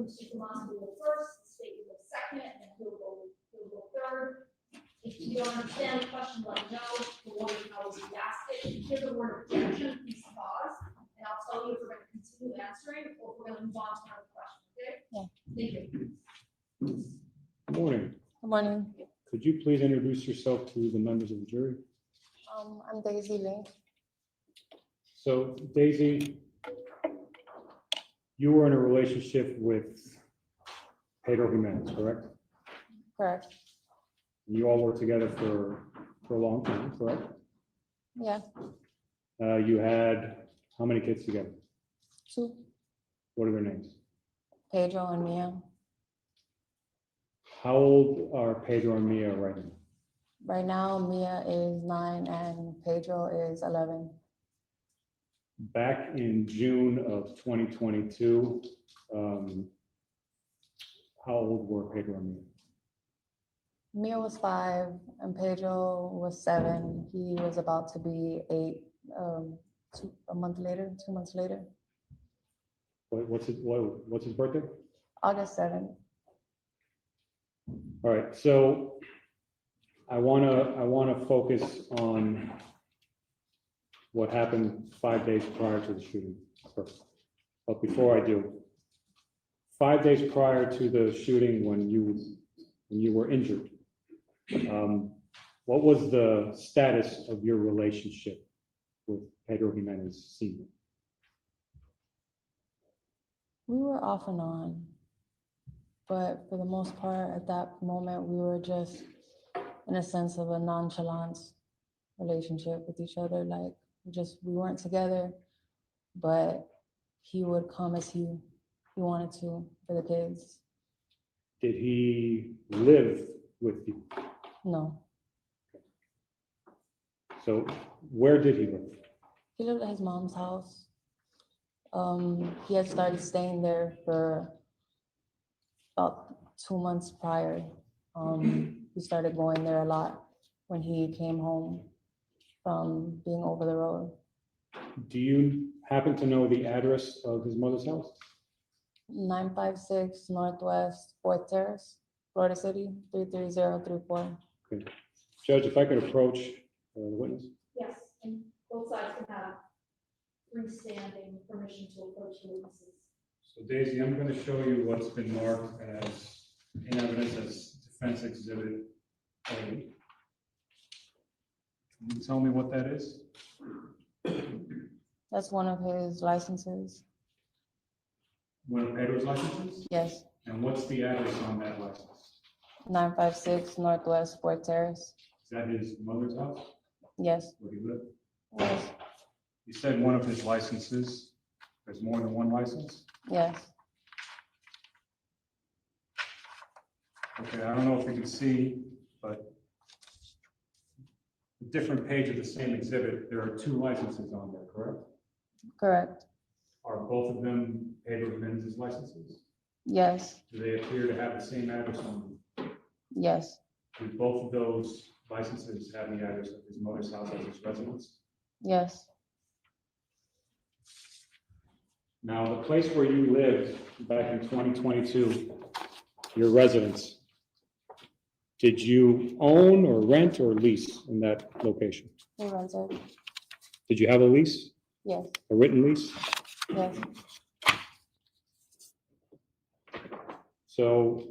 Mr. Tomas will go first, the state will go second, and he'll go third. If you don't understand the question, let me know. The lawyer can always be asked it. If you hear the word objection, please pause, and I'll tell you if we're going to continue answering or if we're going to move on to another question, okay? Yeah. Thank you. Good morning. Good morning. Could you please introduce yourself to the members of the jury? I'm Daisy Lee. So Daisy, you were in a relationship with Pedro Jimenez, correct? Correct. You all worked together for a long time, correct? Yeah. You had how many kids together? 2. What are their names? Pedro and Mia. How old are Pedro and Mia right now? Right now, Mia is 9 and Pedro is 11. Back in June of 2022, how old were Pedro and Mia? Mia was 5 and Pedro was 7. He was about to be 8 2 months later. What's his birthday? August 7th. All right, so I wanna focus on what happened 5 days prior to the shooting first. But before I do, 5 days prior to the shooting, when you were injured, what was the status of your relationship with Pedro Jimenez Sr.? We were off and on, but for the most part, at that moment, we were just in a sense of a nonchalant relationship with each other. Like, we weren't together, but he would come as he wanted to for the kids. Did he live with you? No, So where did he live? he lived at his mom's house. He had started staying there for about 2 months prior. He started going there a lot when he came home from being over the road. Do you happen to know the address of his mother's house? 956 Northwest 4th Terrace, Florida City, 33034. Okay. Judge, if I could approach the witness. Yes, and both sides can have freestanding permission to approach the witnesses. So Daisy, I'm going to show you what's been marked as in evidence as defense exhibit A. Can you tell me what that is? That's one of his licenses. One of Pedro's licenses? Yes, And what's the address on that license? 956 Northwest 4th Terrace. Is that his mother's house? Yes, Where he lived? yes, You said one of his licenses. There's more than one license? yes. Okay, I don't know if you can see, but a different page of the same exhibit, there are 2 licenses on there, correct? Correct. Are both of them Pedro Jimenez's licenses? Yes, Do they appear to have the same address on them? yes, Do both of those licenses have the address of his mother's house as his residence? yes. Now, the place where you lived back in 2022, your residence, did you own or rent or lease in that location? He rented. Did you have a lease, Yes, a written lease? yes. So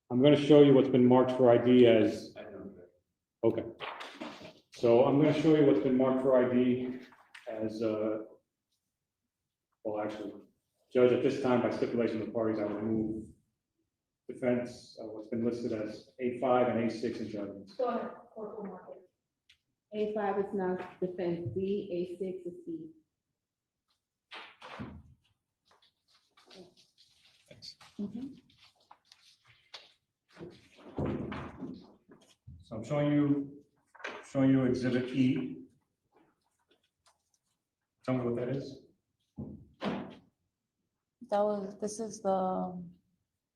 I'm going to show you what's been marked for ID as, okay. So I'm going to show you what's been marked for ID as, well, actually, Judge, at this time, by stipulation of the parties, I will remove defense, what's been listed as A5 and A6 in judgments. Go ahead, Corporal Market. A5 is now defense B, A6 is E. Thanks. So I'm showing you Exhibit E. Tell me what that is. This is the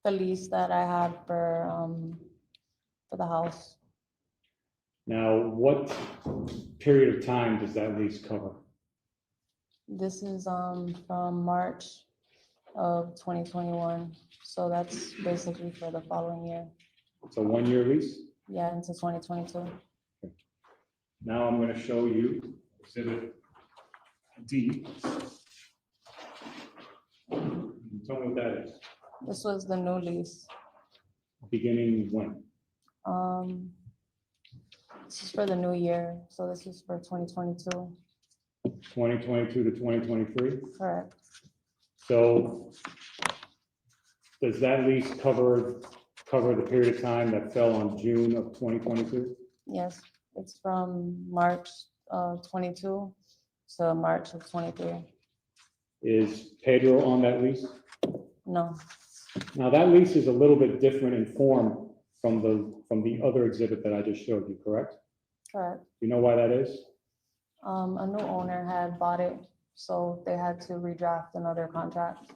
lease that I had for the house. Now, what period of time does that lease cover? This is from March of 2021. So that's basically for the following year. It's a 1-year lease. Yeah, into 2022. Now I'm going to show you Exhibit D. Tell me what that is. This was the new lease. Beginning when? This is for the new year. So this is for 2022. 2022 to 2023. Correct. So does that lease cover the period of time that fell on June of 2022? Yes, it's from March of 22 to March of 23. Is Pedro on that lease? No, Now, that lease is a little bit different in form from the other exhibit that I just showed you, correct? correct. You know why that is? A new owner had bought it, so they had to redraft another contract.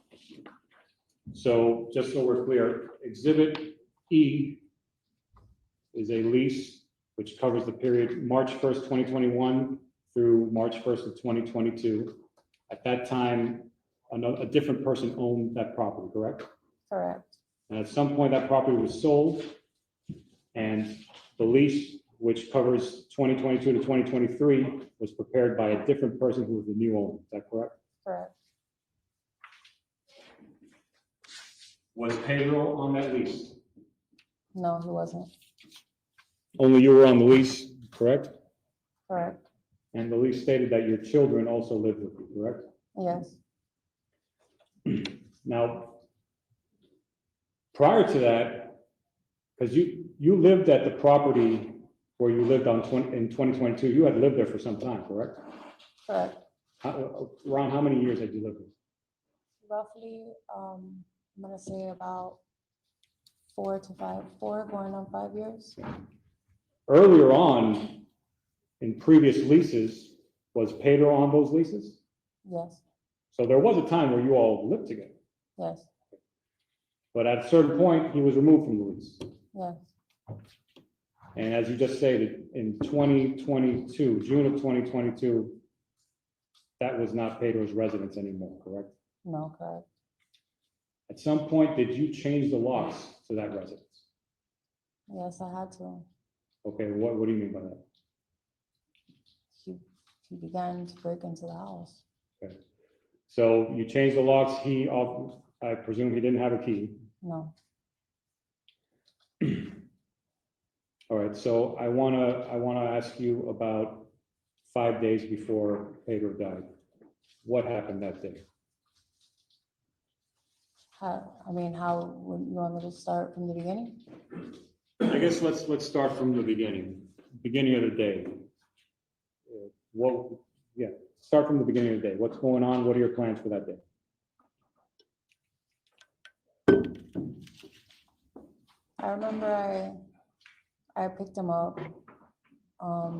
So just so we're clear, Exhibit E is a lease which covers the period March 1st, 2021 through March 1st of 2022. At that time, a different person owned that property, correct? Correct. And at some point, that property was sold, and the lease, which covers 2022 to 2023, was prepared by a different person who was the new owner. Is that correct? Correct. Was Pedro on that lease? No, he wasn't. Only you were on the lease, correct? Correct. And the lease stated that your children also lived with you, correct? Yes. Now, prior to that, because you lived at the property where you lived in 2022, you had lived there for some time, correct? Correct. Around how many years had you lived there? Roughly, I'm gonna say about 4 going on 5 years. Earlier on, in previous leases, was Pedro on those leases? Yes. So there was a time where you all lived together, Yes. but at a certain point, he was removed from the lease. Yes. And as you just stated, in 2022, June of 2022, that was not Pedro's residence anymore, correct? No, correct. At some point, did you change the locks to that residence? Yes, I had to. Okay, what do you mean by that? He began to break into the house. Okay. So you changed the locks, I presume he didn't have a key. No. All right, so I wanna ask you about 5 days before Pedro died. What happened that day? How would you want me to start from the beginning? I guess let's start from the beginning of the day. Start from the beginning of the day. What's going on? What are your plans for that day? I remember I picked him up.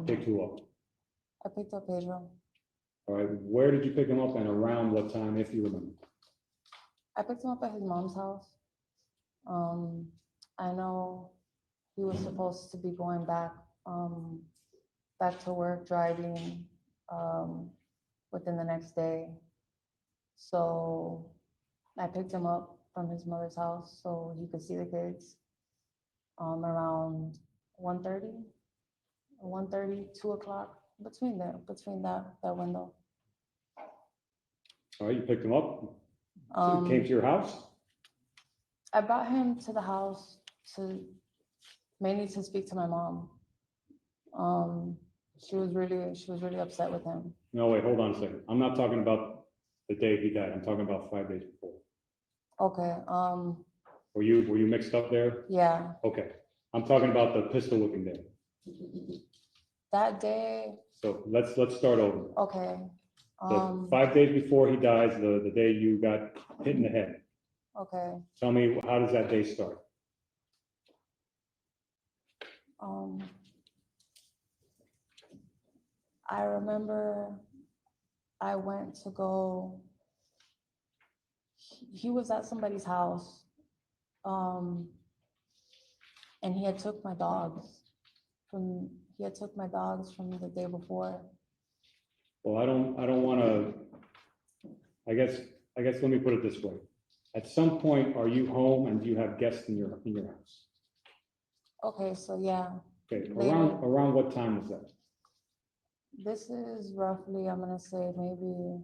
Pick who up? I picked up Pedro. All right, where did you pick him up and around what time, if you remember? I picked him up at his mom's house. I know he was supposed to be going back to work, driving within the next day. So I picked him up from his mother's house so he could see the kids around 1:30, 2 o'clock, between that window. All right, you picked him up? So he came to your house? I brought him to the house mainly to speak to my mom. She was really upset with him. No, wait, hold on a second. I'm not talking about the day he died. I'm talking about 5 days before. Okay. Were you mixed up there? Yeah. Okay. I'm talking about the pistol whipping day. That day. So let's start over. Okay. So 5 days before he dies, the day you got hit in the head. Okay. Tell me, how does that day start? I remember I went to go, he was at somebody's house, and he had took my dogs from the day before. Well, I don't want to, I guess let me put it this way. At some point, are you home and do you have guests in your house? Okay, so yeah, Okay, Later. around what time was that? this is roughly, I'm gonna say maybe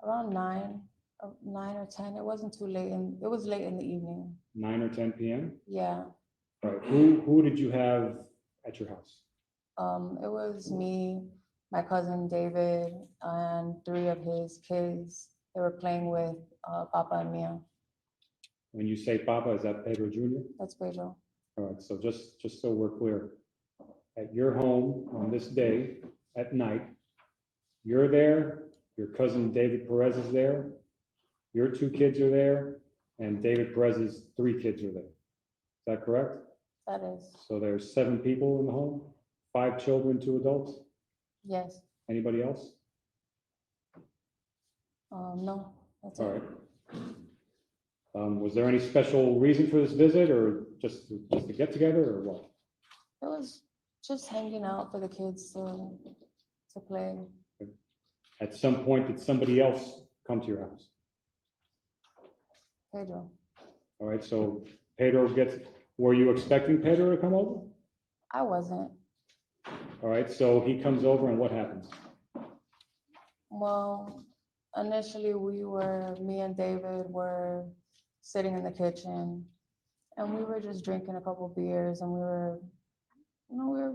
around 9 or 10. It wasn't too late, and it was late in the evening. 9 or 10 p.m.? Yeah, All right, who did you have at your house? it was me, my cousin David, and 3 of his kids. They were playing with Papa and Mia. When you say Papa, is that Pedro Jr.? That's Pedro. All right, so just so we're clear, at your home on this day at night, you're there, your cousin David Perez is there, your 2 kids are there, and David Perez's 3 kids are there. Is that correct? That is, So there's 7 people in the home, 5 children, 2 adults. yes. Anybody else? No, that's All it. right. Was there any special reason for this visit, or just to get together, or what? It was just hanging out for the kids to play. At some point, did somebody else come to your house? Pedro. All right, so Pedro were you expecting Pedro to come over? I wasn't. All right, so he comes over and what happens? Well, initially me and David were sitting in the kitchen and we were just drinking a couple beers and we were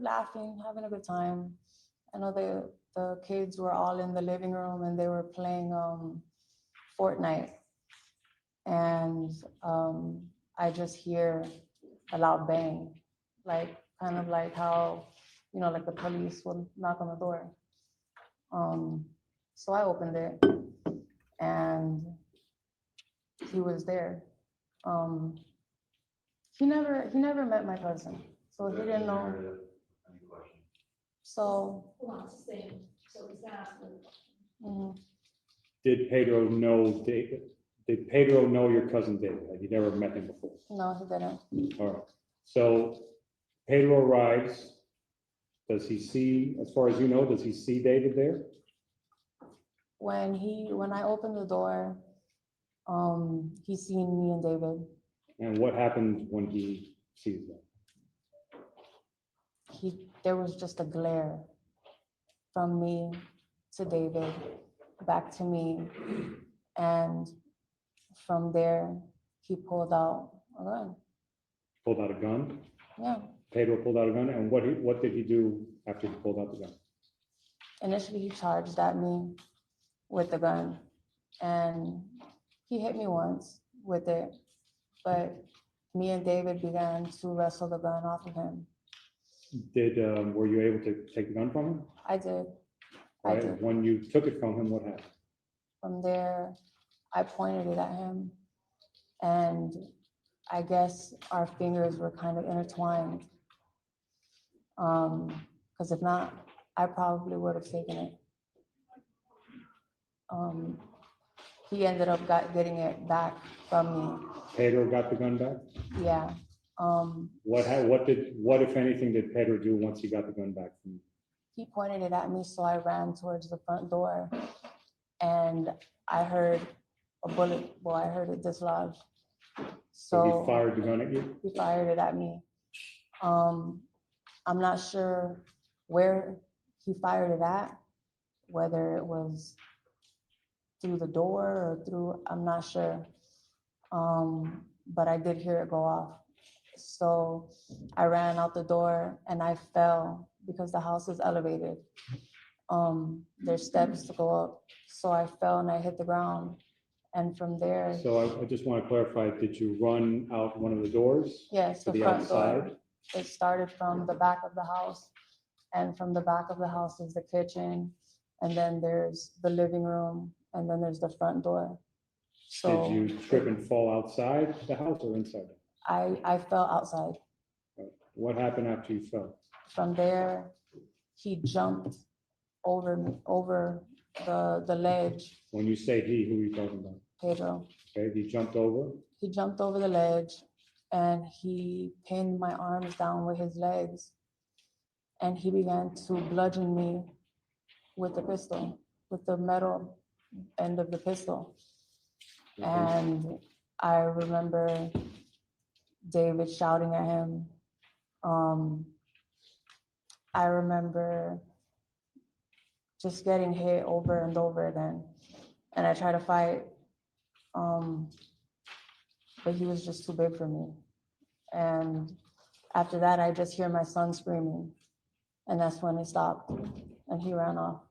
laughing, having a good time. I know the kids were all in the living room and they were playing Fortnite. And I just hear a loud bang, like kind of like how, like the police would knock on the door. So I opened it and he was there. He never met my cousin, so he didn't know. So Hold on, it's the same, so he's gonna ask another question. mhm, Did Pedro know David? Did Pedro know your cousin David? Had you never met him before? no, he didn't. All right, so Pedro arrives. Does he see, as far as you know, does he see David there? When I opened the door, he seen me and David. And what happened when he sees that? There was just a glare from me to David, back to me, and from there, he pulled out a gun. Pulled out a gun? Yeah. Pedro pulled out a gun, and what did he do after he pulled out the gun? Initially, he charged at me with the gun, and he hit me once with it, but me and David began to wrestle the gun off of him. Were you able to take the gun from him? I did. Right. When you took it from him, what happened? From there, I pointed it at him, and I guess our fingers were kind of intertwined. Because if not, I probably would have taken it. He ended up getting it back from me. Pedro got the gun back? Yeah. What if anything did Pedro do once he got the gun back from you? He pointed it at me, so I ran towards the front door, and I heard a bullet. Well, I heard it dislodge. So he fired the gun at you? He fired it at me. I'm not sure where he fired it at, whether it was through the door or through, I'm not sure. But I did hear it go off. So I ran out the door and I fell because the house is elevated. There's steps to go up. So I fell and I hit the ground. And from there. So I just want to clarify, did you run out one of the doors? Yes, to the the front outside? door. It started from the back of the house. And from the back of the house is the kitchen. And then there's the living room. And then there's the front door. So Did you trip and fall outside the house or inside? I fell outside. What happened after you fell? From there, he jumped over me, over the ledge. When you say he, who are you talking about? Pedro. Okay, he jumped over. He jumped over the ledge and he pinned my arms down with his legs. And he began to bludgeon me with the pistol, with the metal end of the pistol. Okay. And I remember David shouting at him. I remember just getting hit over and over again. And I tried to fight, but he was just too big for me. And after that, I just hear my son screaming. And that's when it stopped and he ran off.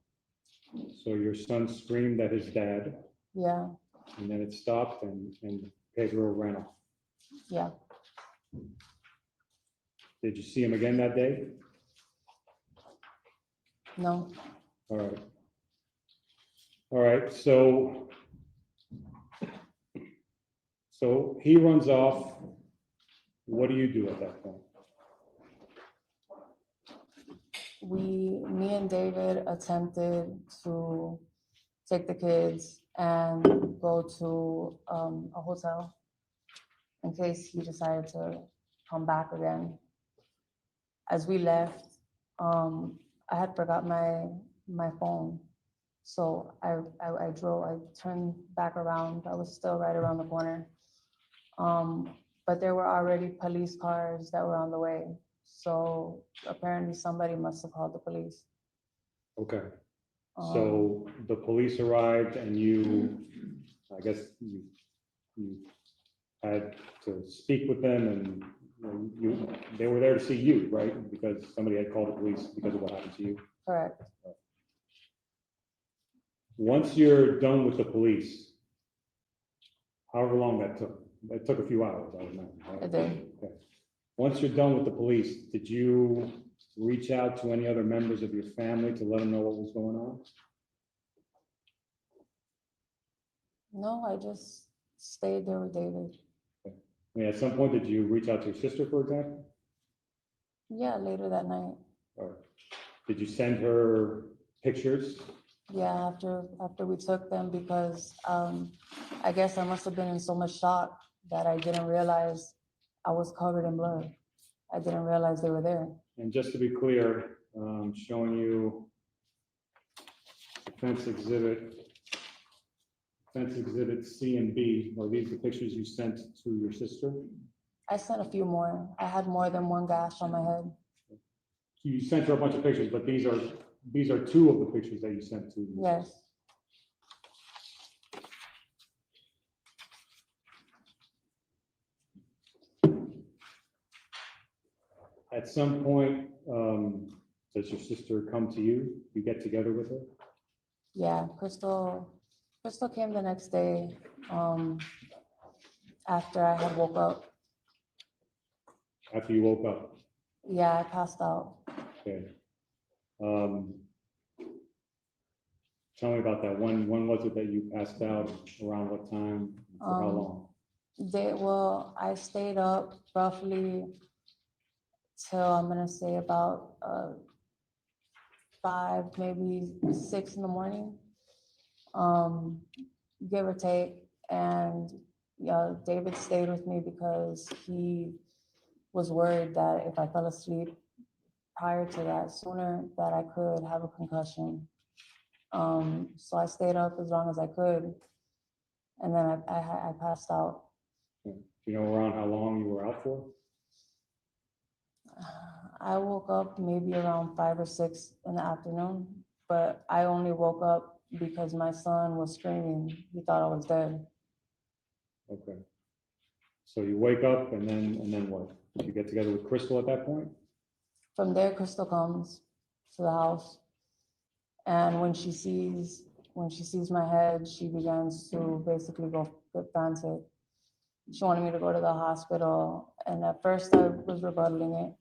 So your son screamed at his dad, Yeah, and then it stopped, and Pedro ran off. yeah. Did you see him again that day? No, All right. All right, so he runs off. What do you do at that point? me and David attempted to take the kids and go to a hotel in case he decided to come back again. As we left, I had forgot my phone. So I turned back around. I was still right around the corner. But there were already police cars that were on the way. So apparently somebody must have called the police. Okay, so the police arrived, and I guess you had to speak with them, and they were there to see you, right? Because somebody had called the police because of what happened to you. Correct. Once you're done with the police, however long that took a few hours, I would imagine, right? It did. Okay. Once you're done with the police, did you reach out to any other members of your family to let them know what was going on? No, I just stayed there with David. I mean, at some point, did you reach out to your sister, for example? Yeah, later that night. Or did you send her pictures? Yeah, after we took them, because I guess I must have been in so much shock that I didn't realize I was covered in blood. I didn't realize they were there. And just to be clear, showing you fence exhibit C and B. Are these the pictures you sent to your sister? I sent a few more. I had more than one gash on my head. You sent her a bunch of pictures, but these are two of the pictures that you sent to me. Yes. At some point, does your sister come to you? You get together with her? Yeah, Crystal came the next day, after I had woke up. After you woke up? Yeah, I passed out. Okay. Tell me about that. When was it that you passed out? Around what time? For how long? I stayed up roughly till, I'm gonna say, about 5, maybe 6 in the morning, give or take. And David stayed with me because he was worried that if I fell asleep prior to that sooner, that I could have a concussion. So I stayed up as long as I could, and then I passed out. Do you know around how long you were out for? I woke up maybe around 5 or 6 in the afternoon, but I only woke up because my son was screaming. He thought I was dead. Okay. So you wake up, and then what? Did you get together with Crystal at that point? From there, Crystal comes to the house, and when she sees my head, she begins to basically go get frantic. She wanted me to go to the hospital, and at first I was rebuttaling it,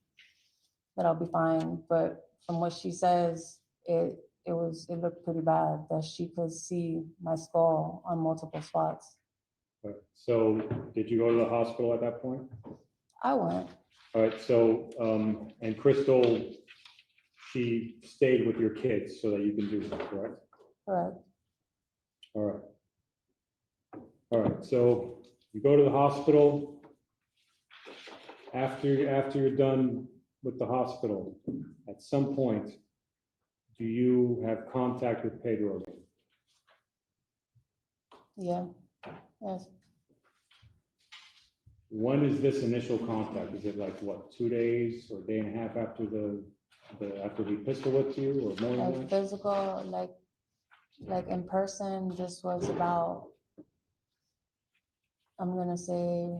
that I'll be fine. But from what she says, it looked pretty bad, that she could see my skull on multiple spots. Right. So did you go to the hospital at that point? I went. All right, so, and Crystal, she stayed with your kids so that you can do that, correct? Correct. All right. All right, so you go to the hospital. After you're done with the hospital, at some point, do you have contact with Pedro again? Yeah. Yes, When is this initial contact? Is it like, what, 2 days or a day and a half after after he pistol whipped you, or more than like that? physical, like in person, this was about, I'm gonna say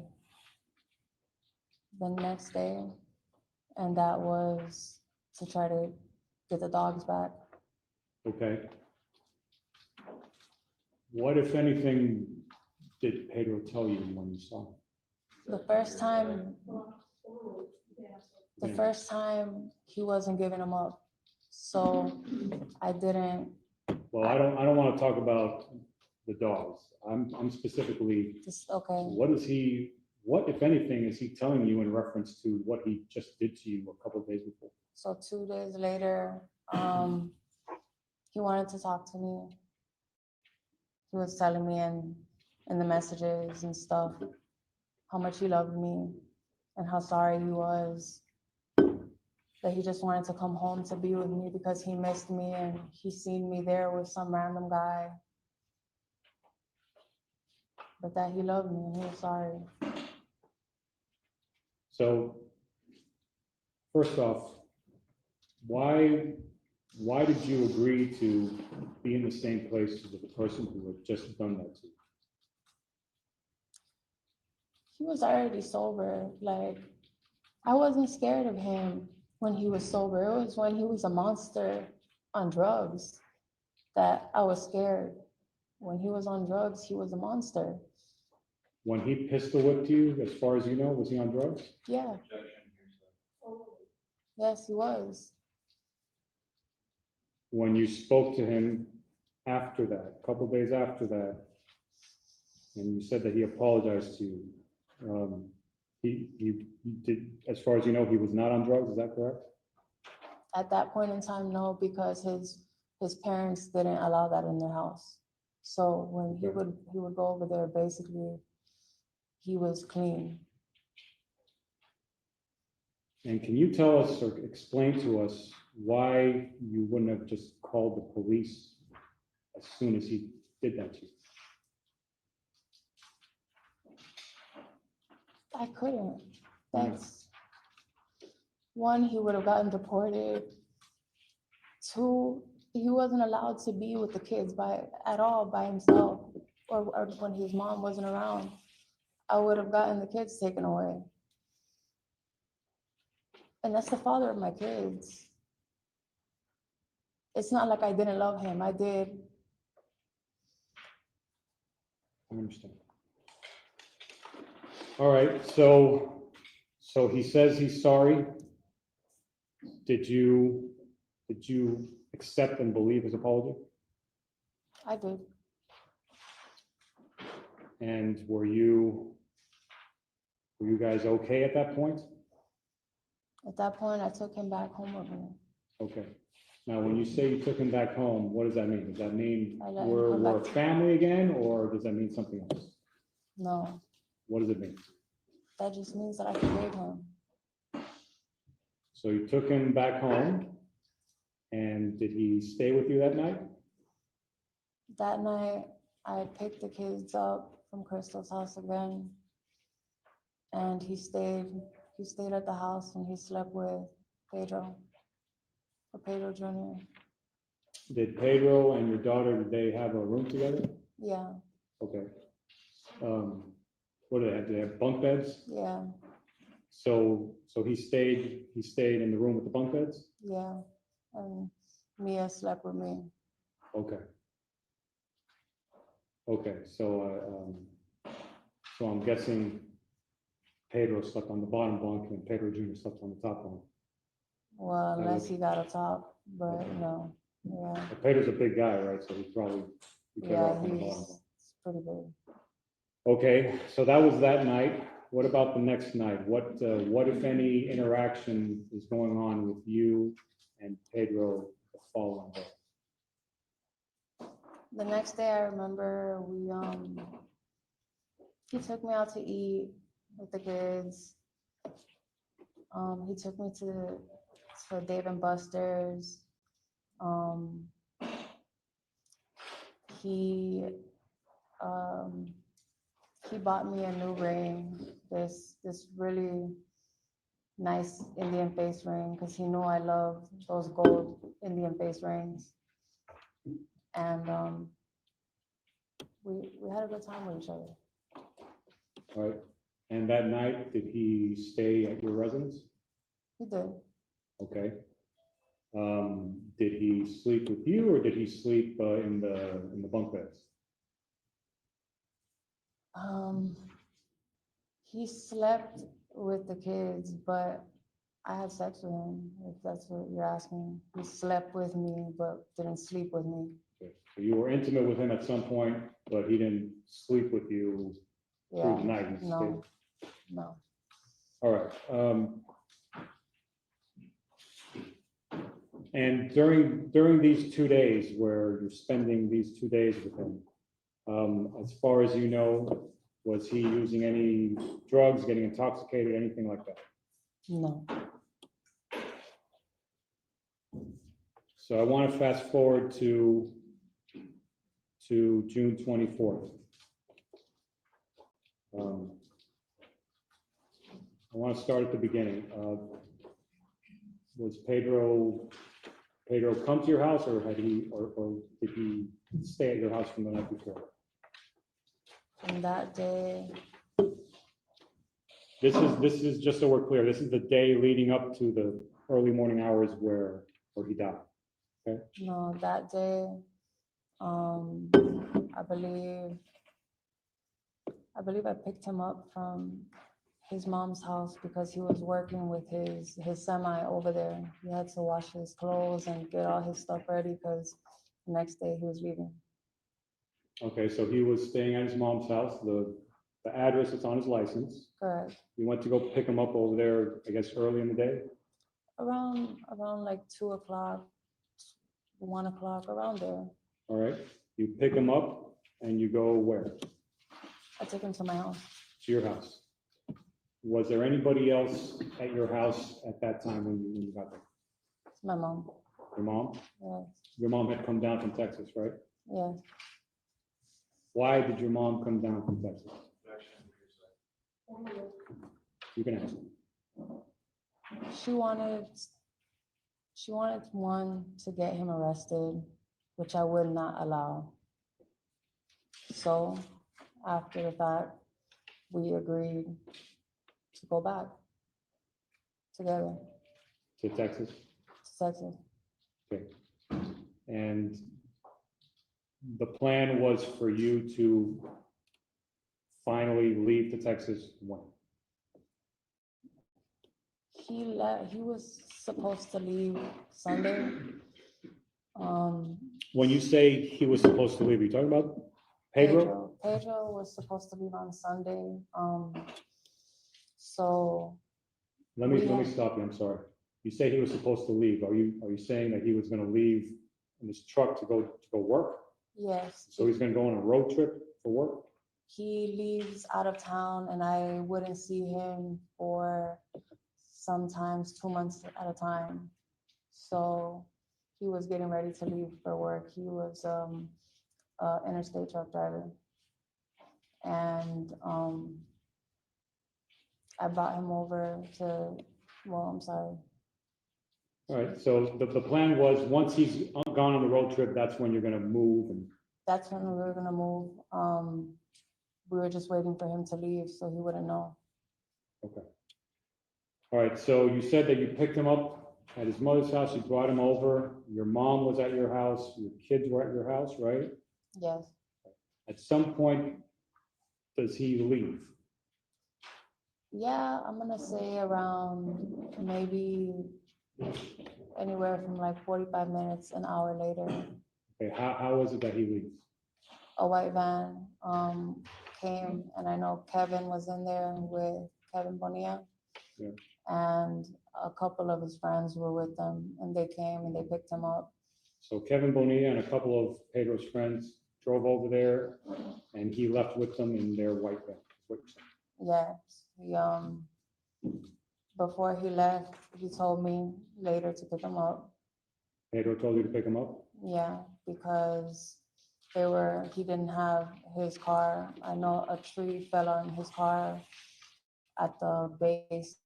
the next day, and that was to try to get the dogs back. Okay. What, if anything, did Pedro tell you when you saw him? The first time, the Yeah. first time he wasn't giving them up, so I didn't, Well, I don't want to talk about the dogs. I'm specifically, just, okay, what, if anything, is he telling you in reference to what he just did to you a couple of days before? so 2 days later, he wanted to talk to me. He was telling me in the messages and stuff how much he loved me and how sorry he was, that he just wanted to come home to be with me because he missed me and he seen me there with some random guy. But that he loved me and he was sorry. So, first off, why did you agree to be in the same place with the person who had just done that to you? He was already sober. Like, I wasn't scared of him when he was sober. It was when he was a monster on drugs that I was scared. When he was on drugs, he was a monster. When he pistol whipped you, as far as you know, was he on drugs? Yeah. Yes, he was. When you spoke to him after that, a couple days after that, and you said that he apologized to you, he did, as far as you know, he was not on drugs, is that correct? At that point in time, no, because his parents didn't allow that in their house. So when he would go over there, basically, he was clean. And can you tell us or explain to us why you wouldn't have just called the police as soon as he did that to you? I couldn't. That's one, he would have gotten deported. Two, he wasn't allowed to be with the kids at all by himself, or when his mom wasn't around. I would have gotten the kids taken away. And that's the father of my kids. It's not like I didn't love him. I did. I understand. All right, so he says he's sorry. Did you accept and believe his apology? I did. And were you guys okay at that point? At that point, I took him back home with me. Okay. Now, when you say you took him back home, what does that mean? Does that mean I let him we're come back. family again, or does that mean something else? No, What does it mean? that just means that I forgave him. So you took him back home, and did he stay with you that night? That night, I picked the kids up from Crystal's house again. And he stayed at the house and he slept with Pedro, or Pedro Jr. Did Pedro and your daughter, did they have a room together? Yeah, Okay. What do they have? Do they have bunk beds? yeah, So he stayed in the room with the bunk beds? yeah. And Mia slept with me. Okay. Okay, so I'm guessing Pedro slept on the bottom bunk and Pedro Jr. slept on the top bunk. Well, unless he got a top, but no, yeah. But Pedro's a big guy, right? So he's probably better Yeah, off on the bottom he's bunk. pretty big. Okay, so that was that night. What about the next night? What if any interaction is going on with you and Pedro the following day? The next day, I remember he took me out to eat with the kids. He took me to Dave and Buster's. He he bought me a new ring, this really nice Indian face ring, because he knew I love those gold Indian face rings. And we had a good time with each other. All right, and that night, did he stay at your residence? He did. Okay. Did he sleep with you, or did he sleep in the bunk beds? He slept with the kids, but I had sex with him, if that's what you're asking. He slept with me, but didn't sleep with me. Okay. So you were intimate with him at some point, but he didn't sleep with you through Yeah, the night? He no, stayed- no. All right. And during these 2 days where you're spending these 2 days with him, as far as you know, was he using any drugs, getting intoxicated, anything like that? No. So I want to fast forward to June 24th. I want to start at the beginning. Was Pedro come to your house, or did he stay at your house from the night before? And that day, This is just so we're clear, this is the day leading up to the early morning hours where he died. no, that day, I believe I picked him up from his mom's house because he was working with his semi over there. He had to wash his clothes and get all his stuff ready because the next day he was leaving. Okay, so he was staying at his mom's house, the address is on his license. Correct. You went to go pick him up over there, I guess, early in the day? Around like 2 o'clock, 1 o'clock, around there. All right, you pick him up and you go where? I took him to my house. To your house. Was there anybody else at your house at that time when you got there? It's my mom. Your mom? Yes. Your mom had come down from Texas, right? Yes. Why did your mom come down from Texas? You can ask. She wanted one to get him arrested, which I would not allow. So after the fact, we agreed to go back together To Texas? to Texas. Okay. And the plan was for you to finally leave to Texas when? He was supposed to leave Sunday. When you say he was supposed to leave, are you talking about Pedro? Pedro was supposed to leave on Sunday. So Let me stop you, I'm sorry. You say he was supposed to leave. Are you saying that he was gonna leave in his truck to go work? yes, So he's gonna go on a road trip for work? he leaves out of town and I wouldn't see him for sometimes 2 months at a time. So he was getting ready to leave for work. He was interstate truck driver. And I brought him over to, well, I'm sorry. All right, so the plan was, once he's gone on the road trip, that's when you're gonna move and, That's when we were gonna move. We were just waiting for him to leave so he wouldn't know. okay. All right, so you said that you picked him up at his mother's house, you brought him over, your mom was at your house, your kids were at your house, right? Yes. At some point, does he leave? Yeah, I'm gonna say around maybe anywhere from like 45 minutes, an hour later. Okay, how is it that he leaves? A white van came, and I know Kevin was in there with Kevin Bonilla. Yeah. And a couple of his friends were with them, and they came and they picked him up. So Kevin Bonilla and a couple of Pedro's friends drove over there, and he left with them in their white van. is what you're saying. Yeah, before he left, he told me later to pick him up. Pedro told you to pick him up? Yeah, because he didn't have his car. I know a tree fell on his car at the base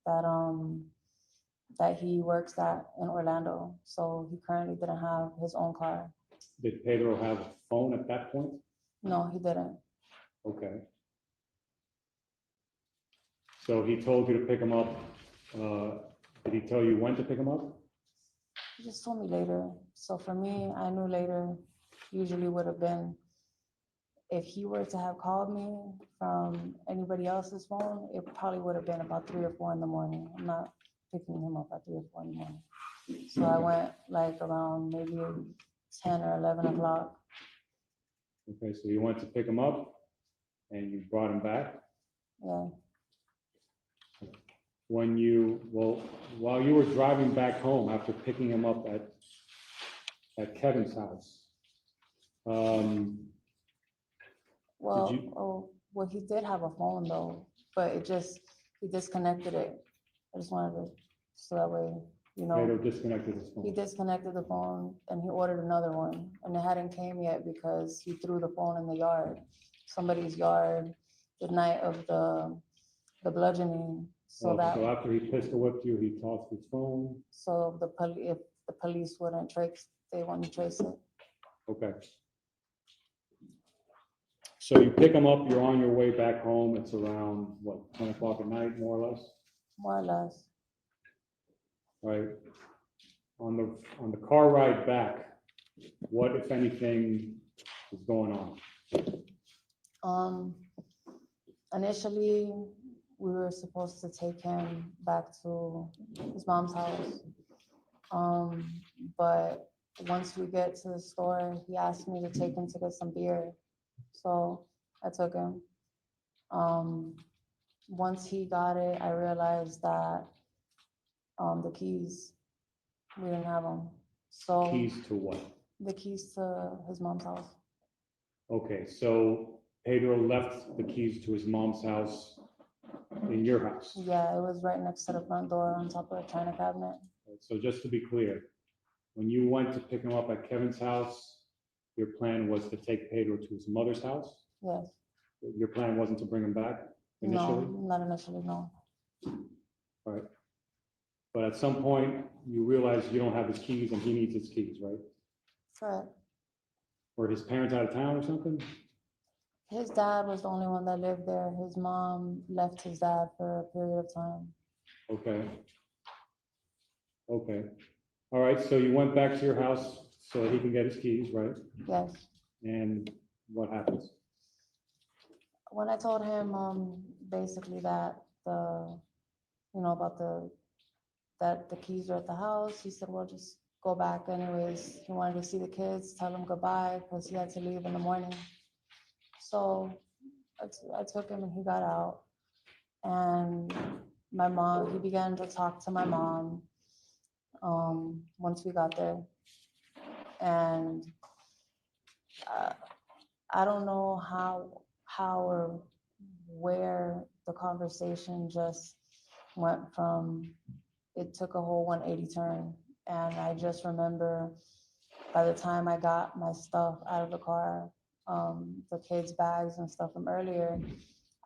that he works at in Orlando. So he currently didn't have his own car. Did Pedro have a phone at that point? No, he didn't. Okay. So he told you to pick him up. Did he tell you when to pick him up? He just told me later. So for me, I knew later usually would have been if he were to have called me from anybody else's phone, it probably would have been about 3 or 4 in the morning. I'm not picking him up at 3 or 4 in the morning. So I went like around maybe 10 or 11 o'clock. Okay, so you went to pick him up and you brought him back. Yeah. When while you were driving back home after picking him up at Kevin's house, Well, he did have a phone though, but he disconnected it. I just wanted to, so that way, Pedro disconnected his he phone. disconnected the phone and he ordered another one and it hadn't came yet because he threw the phone in the yard, somebody's yard, the night of the bludgeoning. So So after he pistol whipped you, he tossed his phone. So if the police wouldn't trace, they wouldn't trace it. Okay. So you pick him up, you're on your way back home. It's around, what, 10 o'clock at night, more or less? More or less. Right? On the car ride back, what, if anything, is going on? Initially, we were supposed to take him back to his mom's house. But once we get to the store, he asked me to take him to get some beer. So I took him. Once he got it, I realized that the keys, we didn't have them. So Keys to what? the keys to his mom's house. Okay, so Pedro left the keys to his mom's house in your house. Yeah, it was right next to the front door on top of the china cabinet. So just to be clear, when you went to pick him up at Kevin's house, your plan was to take Pedro to his mother's house? Yes. Your plan wasn't to bring him back initially? No, not initially, no. Right. But at some point, you realize you don't have his keys and he needs his keys, right? Correct. Or his parents out of town or something? His dad was the only one that lived there. His mom left his dad for a period of time. Okay. Okay. All right, so you went back to your house so he can get his keys, right? Yes. And what happens? When I told him basically that that the keys are at the house, he said, well, just go back anyways. He wanted to see the kids, tell them goodbye because he had to leave in the morning. So I took him and he got out. And he began to talk to my mom once we got there. And I don't know how or where the conversation just went from, it took a whole 180 turn. And I just remember by the time I got my stuff out of the car, the kids' bags and stuff from earlier,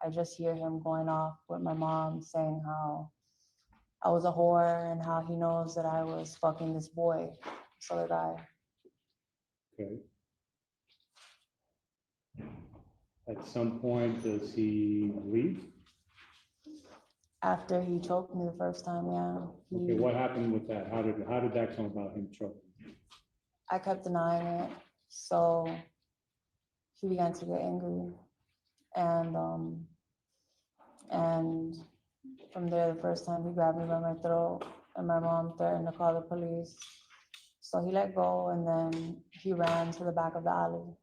I just hear him going off with my mom saying how I was a whore and how he knows that I was fucking this boy, this other guy. Okay. At some point, does he leave? After he choked me the first time, yeah. Okay, what happened with that? How did that come about, him choking? I kept denying it, so he began to get angry. And from there, the first time he grabbed me by my throat and my mom threatened to call the police. So he let go and then he ran to the back of the alley,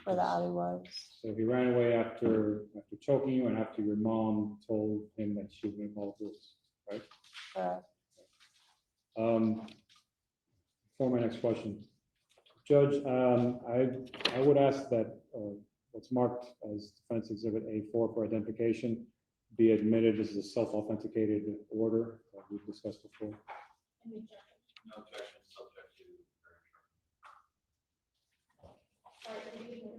where the alley was. So he ran away after choking you and after your mom told him that she was involved with this, right? Correct. For my next question, Judge, I would ask that what's marked as Defense Exhibit A4 for identification be admitted as a self-authenticated order that we've discussed before. Any objection? No objection, subject to All right, then you can,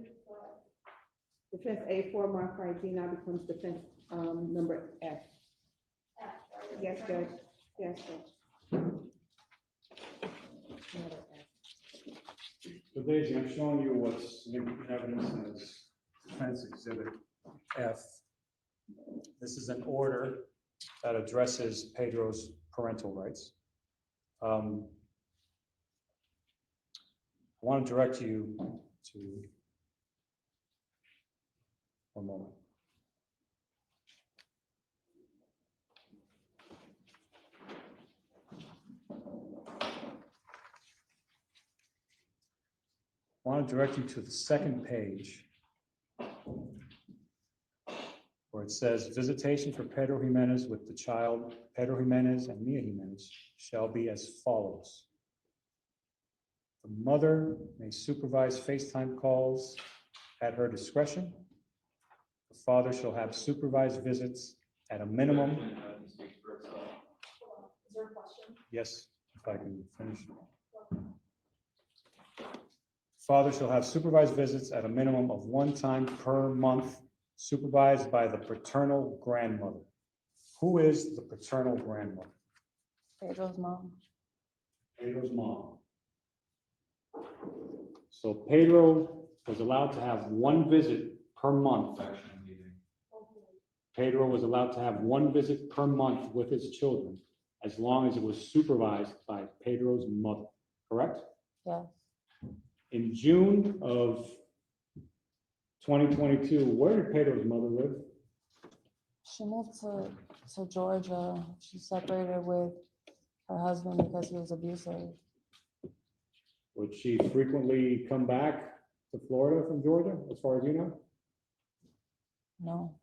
Defense A4 marked ID now becomes defense, number F. F, right? Yes, Judge. Yes, Judge. So Daisy, I'm showing you what's in evidence as defense exhibit F. This is an order that addresses Pedro's parental rights. I want to direct you to one moment. I want to direct you to the second page where it says visitation for Pedro Jimenez with the child, Pedro Jimenez and Mia Jimenez shall be as follows. The mother may supervise FaceTime calls at her discretion. The father shall have supervised visits at a minimum. Hold on. Is there a question? Yes, if I can finish. Father shall have supervised visits at a minimum of one time per month, supervised by the paternal grandmother. Who is the paternal grandmother? Pedro's mom. Pedro's mom. So Pedro was allowed to have one visit per month. Pedro was allowed to have one visit per month with his children, as long as it was supervised by Pedro's mother, correct? Yes. In June of 2022, where did Pedro's mother live? She moved to Georgia. She separated with her husband because he was abusive. Would she frequently come back to Florida from Georgia, as far as you know? No.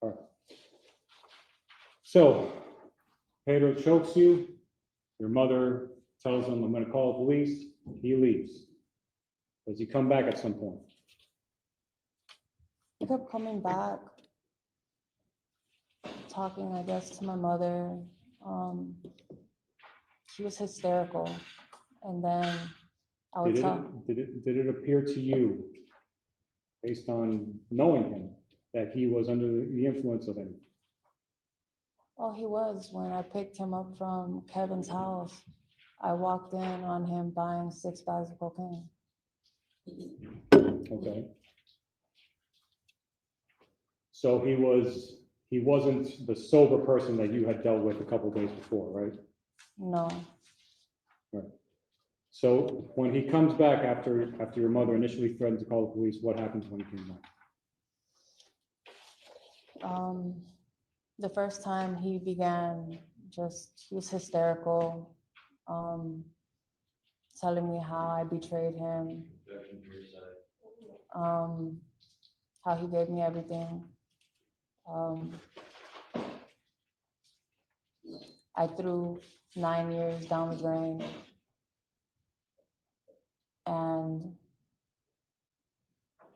All right. So Pedro chokes you. Your mother tells him, I'm going to call the police. He leaves. Does he come back at some point? He kept coming back, talking, I guess, to my mother. She was hysterical. And then I would talk. Did it appear to you, based on knowing him, that he was under the influence of anything? Oh, he was. When I picked him up from Kevin's house, I walked in on him buying 6 bags of cocaine. Okay. So he wasn't the sober person that you had dealt with a couple of days before, right? No. Right. So when he comes back after your mother initially threatened to call the police, what happens when he came back? The first time he began he was hysterical, telling me how I betrayed him, how he gave me everything. I threw 9 years down the drain, and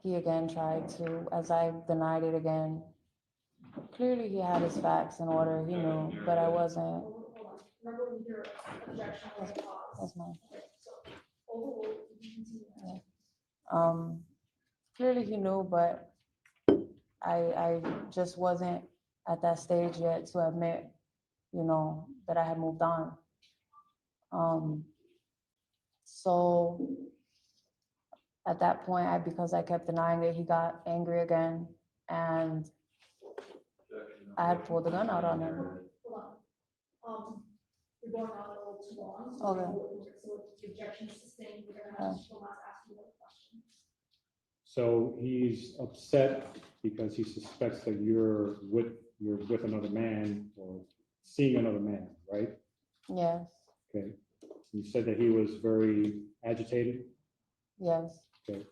he again tried to, as I denied it again. Clearly he had his facts in order, he knew, but I wasn't. Hold on. Remember when your objection was paused? That's mine. Okay, so overruled, you continue. Clearly he knew, but I just wasn't at that stage yet to admit, that I had moved on. So at that point, because I kept denying it, he got angry again, and I had pulled the gun out on him. Hold on. You're going on a little too long. So Okay. So the objection is sustained, we're gonna have to ask you another question. So he's upset because he suspects that you're with another man or seeing another man, right? Yes, Okay. You said that he was very agitated. yes. Okay.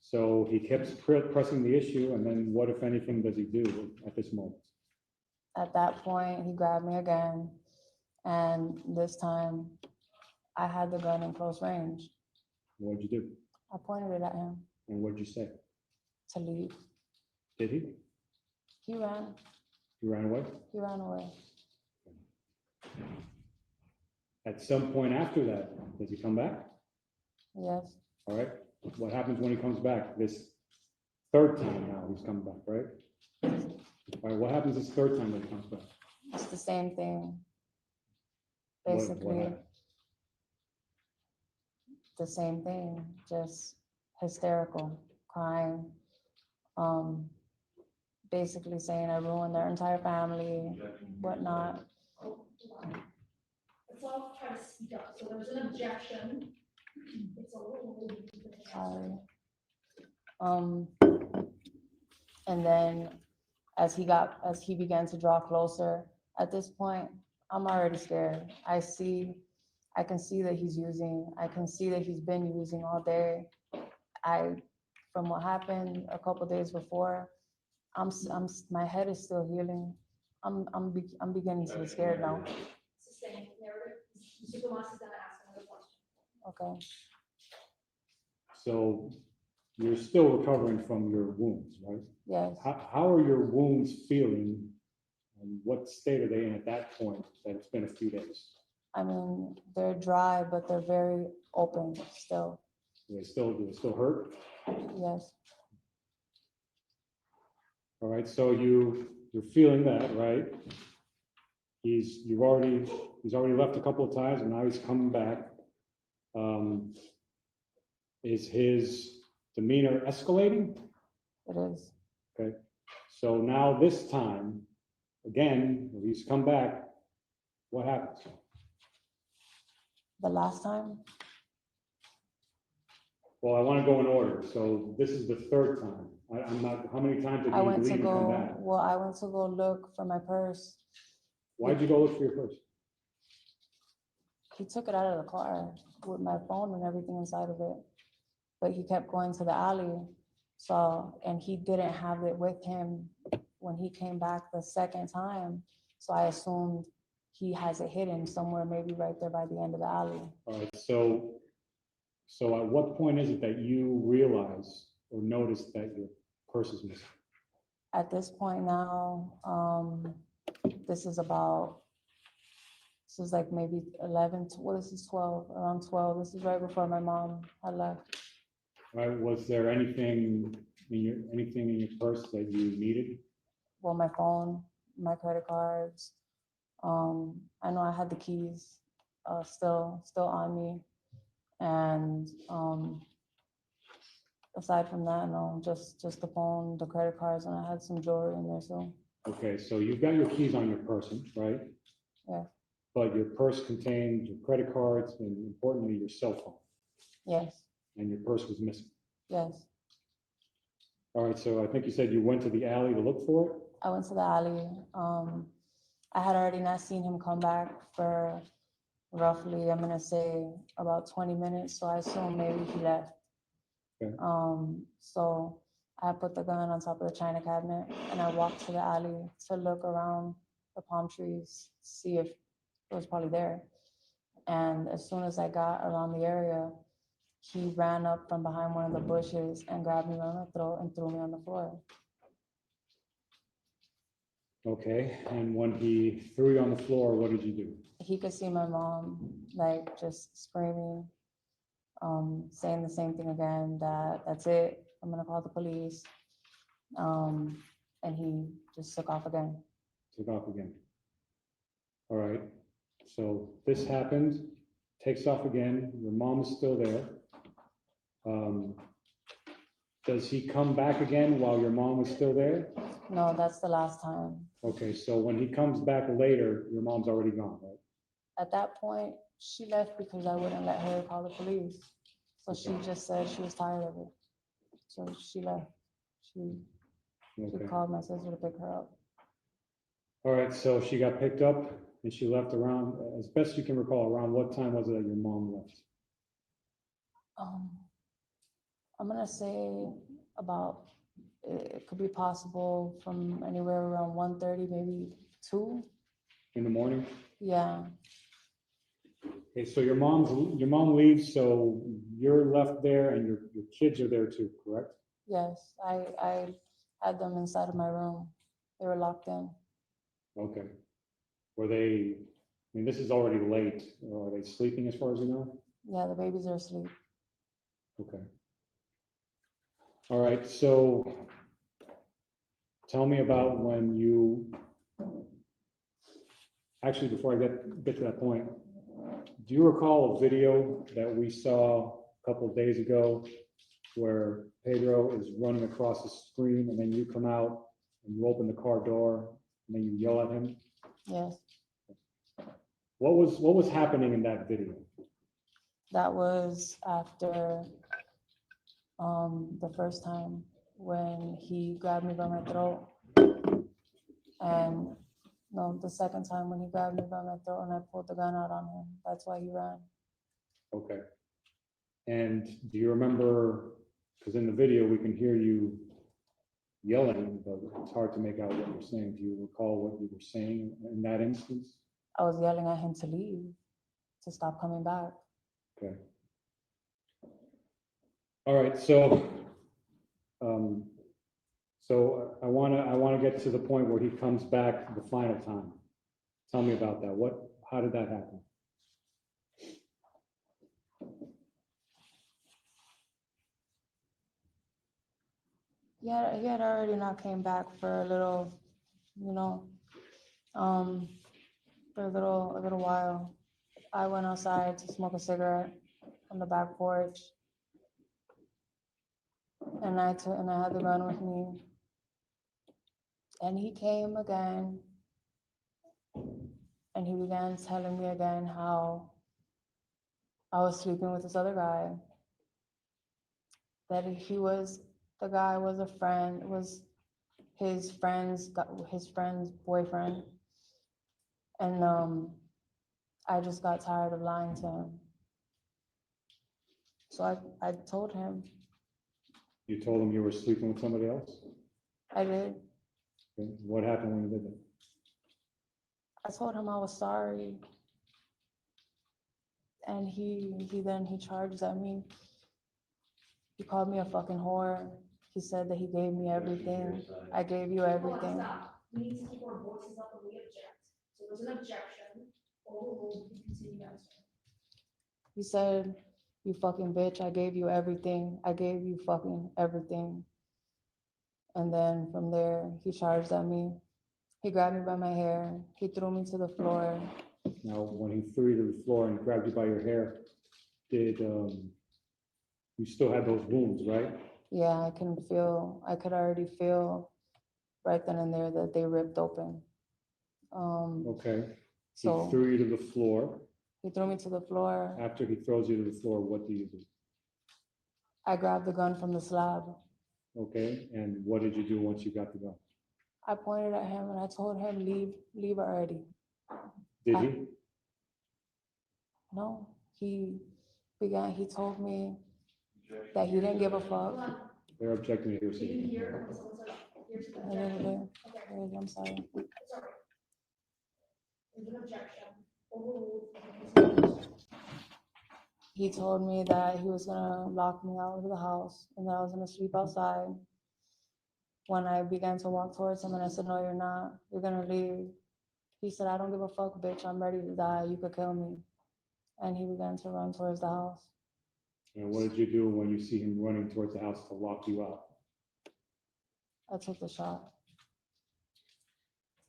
So he kept pressing the issue, and then what, if anything, does he do at this moment? At that point, he grabbed me again, and this time I had the gun in close range. What did you do? I pointed it at him And what did you say? to leave. Did he? He ran. He ran away? He ran away. At some point after that, does he come back? Yes. All right. what happens when he comes back? This third time now he's coming back, right? All right, what happens this third time that he comes back? It's the same thing. What Basically, happens? the same thing, just hysterical, crying, basically saying I ruined their entire family, whatnot. Let's all try to speak up. So there's an objection. It's a little. Sorry. And then as he began to draw closer, at this point, I'm already scared. I can see that he's using, I can see that he's been using all day. From what happened a couple days before, my head is still healing. I'm beginning to be scared now. Sustained narrative. Mr. Gomez is gonna ask another question. Okay. So you're still recovering from your wounds, right? Yes. How are your wounds feeling? And what state are they in at that point that it's been a few days? I mean, they're dry, but they're very open still. Do they still hurt? Yes. All right, so you're feeling that, right? He's already left a couple of times and now he's coming back. Is his demeanor escalating? It is. Okay, so now this time, again, when he's come back, what happens? The last time, Well, I want to go in order. So this is the third time. I'm not, how many times did I you went to leave and come go, back? well, I went to go look for my purse. Why'd you go look for your purse? He took it out of the car with my phone and everything inside of it. But he kept going to the alley. So, and he didn't have it with him when he came back the second time. So I assumed he has it hidden somewhere, maybe right there by the end of the alley. All right, so at what point is it that you realize or notice that your purse is missing? At this point now, this is like maybe 11, this is 12, around 12. This is right before my mom had left. All right, was there anything in your purse that you needed? Well, my phone, my credit cards. I know I had the keys still on me. And aside from that, no, just the phone, the credit cards, and I had some jewelry in there, so. Okay, so you've got your keys on your person, right? Yeah. But your purse contained your credit cards and importantly, your cell phone, Yes, and your purse was missing. yes. All right, so I think you said you went to the alley to look for it? I went to the alley. I had already not seen him come back for roughly, I'm gonna say about 20 minutes, so I assume maybe he left. Okay. So I put the gun on top of the china cabinet and I walked to the alley to look around the palm trees, see if it was probably there. And as soon as I got around the area, he ran up from behind one of the bushes and grabbed me by my throat and threw me on the floor. Okay, and when he threw you on the floor, what did you do? He could see my mom like just screaming, saying the same thing again, that that's it, I'm gonna call the police. And he just took off again. Took off again. All right, so this happened, takes off again, your mom is still there. Does he come back again while your mom is still there? No, that's the last time. Okay, so when he comes back later, your mom's already gone, right? At that point, she left because I wouldn't let her call the police. So she just said she was tired of it. So she left. She Okay. called my sister to pick her up. All right, so she got picked up and she left around, as best you can recall, around what time was it that your mom left? I'm gonna say about, it could be possible from anywhere around 1:30, maybe 2. In the morning? Yeah, Okay, so your mom leaves, so you're left there and your kids are there too, correct? yes, I had them inside of my room. They were locked in. Okay. Were they, I mean, this is already late. Are they sleeping as far as you know? Yeah, the babies are asleep. Okay. All right, so tell me about when you, actually, before I get to that point, do you recall a video that we saw a couple of days ago where Pedro is running across the screen and then you come out and you open the car door and then you yell at him? Yes, What was happening in that video? that was after the first time when he grabbed me by my throat. And no, the second time when he grabbed me by my throat and I pulled the gun out on him. That's why he ran. Okay. And do you remember, because in the video we can hear you yelling, but it's hard to make out what you're saying. Do you recall what you were saying in that instance? I was yelling at him to leave, to stop coming back. Okay. All right, so I wanna get to the point where he comes back the final time. Tell me about that. How did that happen? He had already not came back for a little, for a little while. I went outside to smoke a cigarette on the back porch. And I had the gun with me. And he came again. And he began telling me again how I was sleeping with this other guy. That the guy was a friend, was his friend's boyfriend. And I just got tired of lying to him. So I told him. You told him you were sleeping with somebody else? I did. Okay. What happened when you did that? I told him I was sorry. And he charged at me. He called me a fucking whore. He said that he gave me everything. I gave you everything. Stop. We need to keep our voices up and we object. So there's an objection. Overruled, you continue answering. He said, "You fucking bitch, I gave you everything. I gave you fucking everything." And then from there, he charged at me. He grabbed me by my hair. He threw me to the floor. Now, when he threw you to the floor and grabbed you by your hair, did you still had those wounds, right? Yeah, I could already feel right then and there that they ripped open. Okay. He So threw you to the floor. he threw me to the floor. After he throws you to the floor, what do you do? I grabbed the gun from the slab. Okay, and what did you do once you got the gun? I pointed at him and I told him, leave already. Did he? No, he told me that he didn't give a Hold fuck. on. They're objecting to your Did you signature. hear when someone says, here's the I didn't objection? do. Okay, I'm sorry. sorry. There's an objection. Overruled, you continue. He told me that he was gonna lock me out of the house and that I was gonna sleep outside. When I began to walk towards him and I said, "No, you're not. You're gonna leave." He said, "I don't give a fuck, bitch. I'm ready to die. You could kill me." And he began to run towards the house. And what did you do when you see him running towards the house to lock you out? I took the shot.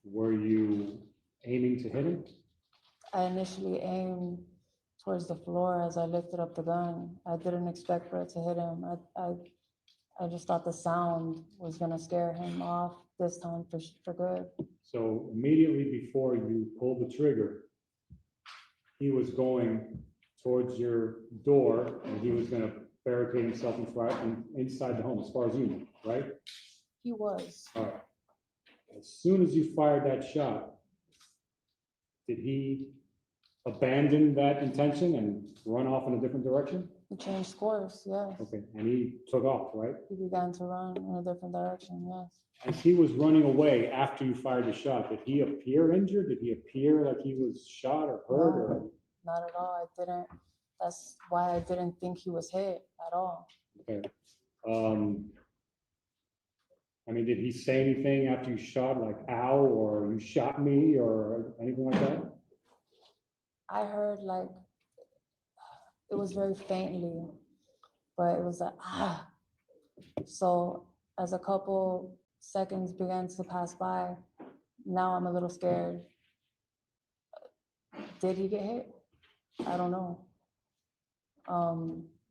Were you aiming to hit him? I initially aimed towards the floor as I lifted up the gun. I didn't expect for it to hit him. I just thought the sound was gonna scare him off this time for good. So immediately before you pulled the trigger, he was going towards your door and he was gonna barricade himself inside the home, as far as you know, right? He was. All right. As soon as you fired that shot, did he abandon that intention and run off in a different direction? He changed course, yes. Okay, and he took off, right? He began to run in a different direction, yes. As he was running away after you fired the shot, did he appear injured? Did he appear like he was shot or hurt or? Not at all. I didn't. That's why I didn't think he was hit at all. Okay. I mean, did he say anything after you shot, like "ow" or "you shot me" or anything like that? I heard like, it was very faintly, but it was like, ah. So as a couple seconds began to pass by, now I'm a little scared. Did he get hit? I don't know.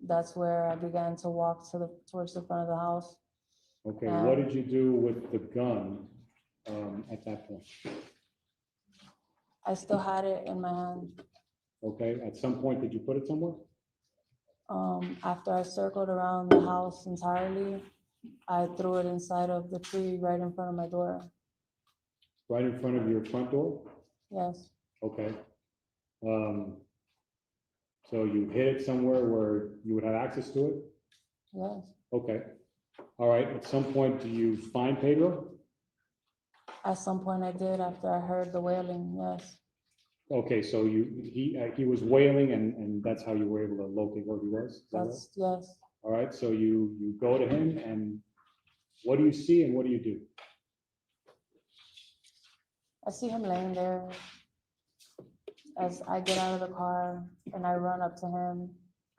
That's where I began to walk towards the front of the house. Okay, what did you do with the gun at that point? I still had it in my hand. Okay, at some point, did you put it somewhere? After I circled around the house entirely, I threw it inside of the tree right in front of my door. Right in front of your front door? Yes, Okay. So you hid it somewhere where you would have access to it? yes. Okay. All right, at some point, do you find Pedro? At some point I did after I heard the wailing, yes. Okay, so he was wailing and that's how you were able to locate where he was? Is that right? That's, yes. All right, so you go to him and what do you see and what do you do? I see him laying there as I get out of the car and I run up to him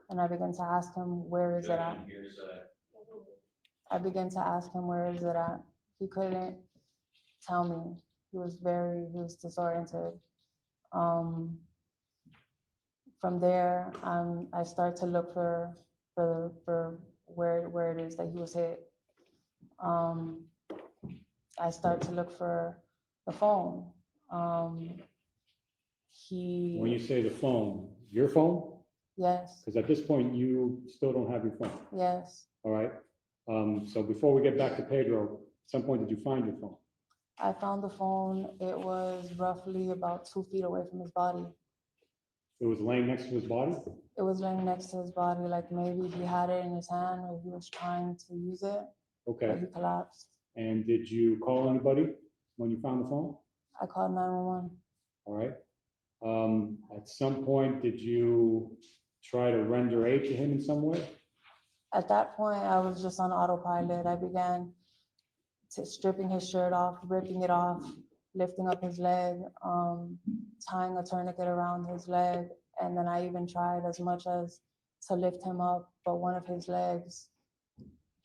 and I begin to ask him, where is it at? I begin to ask him, where is it at? He couldn't tell me. He was disoriented. From there, I start to look for where it is that he was hit. I start to look for the phone. When He, you say the phone, your phone? yes, Because at this point, you still don't have your phone, yes. all right? So before we get back to Pedro, at some point, did you find your phone? I found the phone. It was roughly about 2 feet away from his body. It was laying next to his body? It was laying next to his body, like maybe he had it in his hand or he was trying to use it, but Okay, he collapsed. and did you call anybody when you found the phone? I called 911. All right. At some point, did you try to render aid to him in some way? At that point, I was just on autopilot. I began stripping his shirt off, ripping it off, lifting up his leg, tying a tourniquet around his leg. And then I even tried as much as to lift him up, but one of his legs,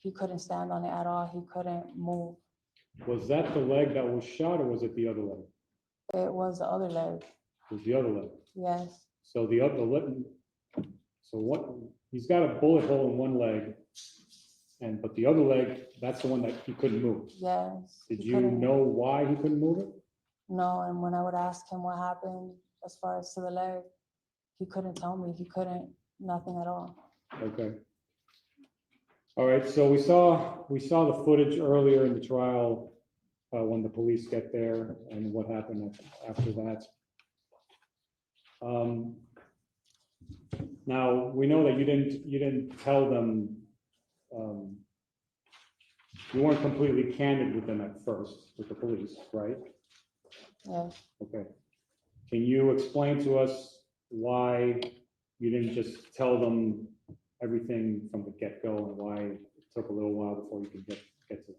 he couldn't stand on it at all. He couldn't move. Was that the leg that was shot or was it the other leg? It was the other leg. It was the other leg. Yes, So the other leg, so what, he's got a bullet hole in one leg, but the other leg, that's the one that he couldn't move. yes. Did he you couldn't- know why he couldn't move it? No, and when I would ask him what happened as far as to the leg, he couldn't tell me. He couldn't, nothing at all. Okay. All right, so we saw the footage earlier in the trial when the police get there and what happened after that. Now, we know that you didn't tell them, you weren't completely candid with them at first, with the police, right? Yes. Okay. Can you explain to us why you didn't just tell them everything from the get-go and why it took a little while before you could get to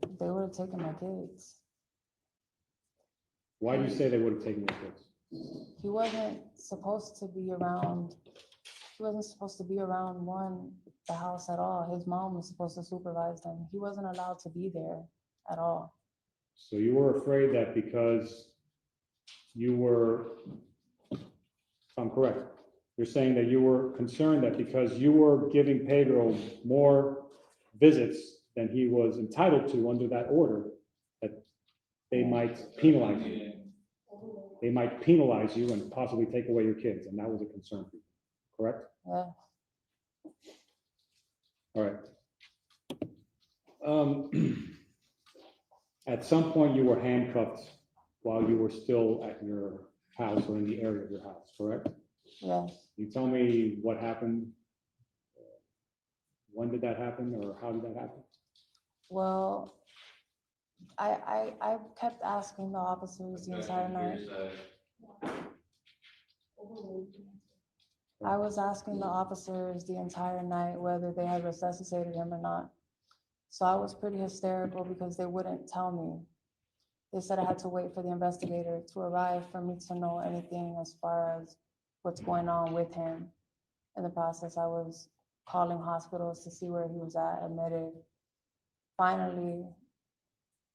that? They would have taken my kids. Why do you say they would have taken your kids? He wasn't supposed to be around. He wasn't supposed to be around the house at all. His mom was supposed to supervise them. He wasn't allowed to be there at all. So you were afraid that because you were, if I'm correct, you're saying that you were concerned that because you were giving Pedro more visits than he was entitled to under that order, that they might penalize you. They might penalize you and possibly take away your kids, and that was a concern for you, correct? Yeah. All right. At some point, you were handcuffed while you were still at your house or in the area of your house, correct? Yes. Can you tell me what happened? When did that happen, or how did that happen? Well, I kept asking the officers the entire night. I was asking the officers the entire night whether they had resuscitated him or not. So I was pretty hysterical because they wouldn't tell me. They said I had to wait for the investigator to arrive for me to know anything as far as what's going on with him. In the process, I was calling hospitals to see where he was at, admitted. Finally,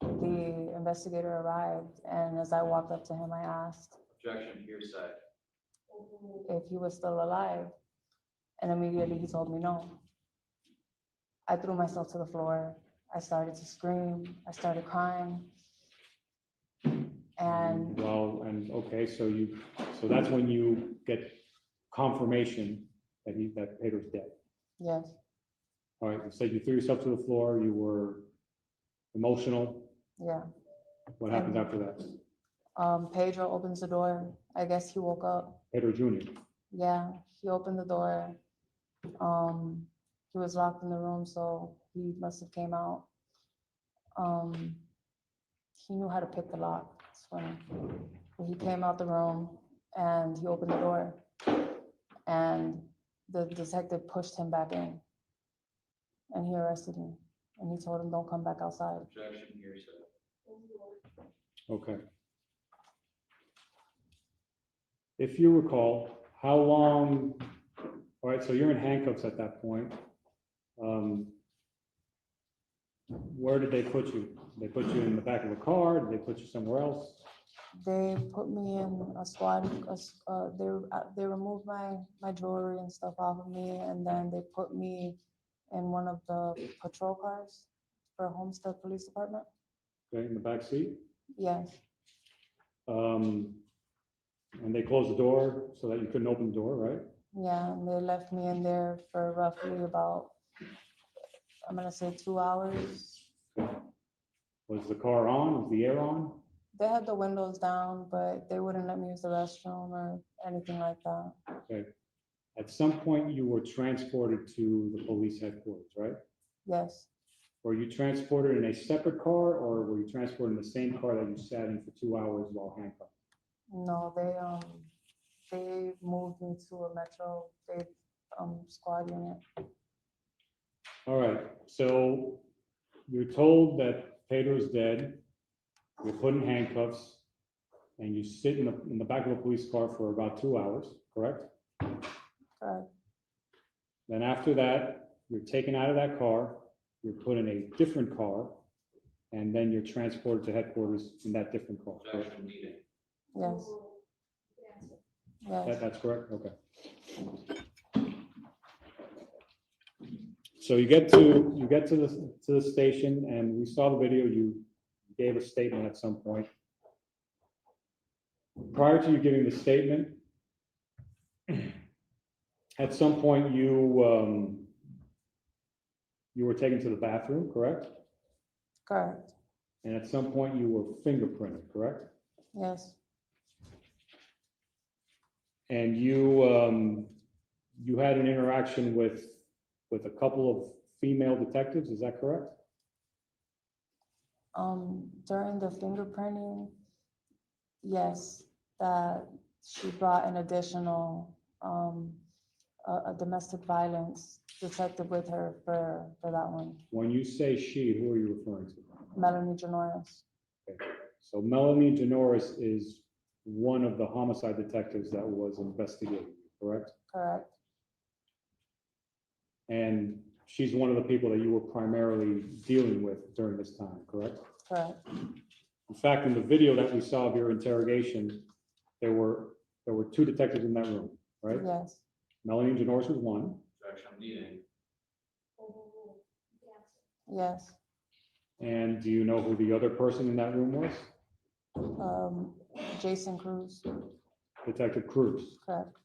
the investigator arrived, and as I walked up to him, I asked Objection, hearsay. if he was still alive, and immediately he told me no. I threw myself to the floor. I started to scream. I started crying. And Well, and okay, so that's when you get confirmation that Pedro's dead. yes, All right, you said you threw yourself to the floor, you were emotional. yeah. What happens after that? Pedro opens the door. I guess he woke up. Pedro Jr. Yeah, he opened the door. He was locked in the room, so he must have came out. He knew how to pick the lock. It's funny. He came out the room and he opened the door, and the detective pushed him back in, and he arrested me. And he told him, "Don't come back outside." Objection, hearsay. Okay. If you recall, how long, all right, so you're in handcuffs at that point. Where did they put you? They put you in the back of a car? Did they put you somewhere else? They put me in a squad. They removed my jewelry and stuff off of me, and then they put me in one of the patrol cars for Homestead Police Department. Okay, in the back seat? Yes, And they closed the door so that you couldn't open the door, right? yeah, and they left me in there for roughly about, I'm gonna say 2 hours. Was the car on? Was the air on? They had the windows down, but they wouldn't let me use the restroom or anything like that. Okay. At some point, you were transported to the police headquarters, right? Yes, Were you transported in a separate car, or were you transported in the same car that you sat in for 2 hours while handcuffed? no, they moved me to a Metro squad unit. All right, so you're told that Pedro's dead, you're put in handcuffs, and you sit in the back of a police car for about 2 hours, correct? Correct. Then after that, you're taken out of that car, you're put in a different car, and then you're transported to headquarters in that different car, correct? Objection, meeting. Yes, yes, That's correct, okay. So you get to the station, and we saw the video, you gave a statement at some point. Prior to you giving the statement, at some point you were taken to the bathroom, correct? correct. And at some point you were fingerprinted, correct? Yes, And you had an interaction with a couple of female detectives, is that correct? during the fingerprinting, yes, that she brought an additional, a domestic violence detective with her for that one, When you say she, who are you referring to? Melanie Janoris. So Melanie Janoris is one of the homicide detectives that was investigated, correct? Correct, And she's one of the people that you were primarily dealing with during this time, correct? correct, In fact, in the video that we saw of your interrogation, there were two detectives in that room, right? yes. Melanie Janoris was one. Objection, meeting. Yes, And do you know who the other person in that room was? Jason Cruz, Detective Cruz. correct,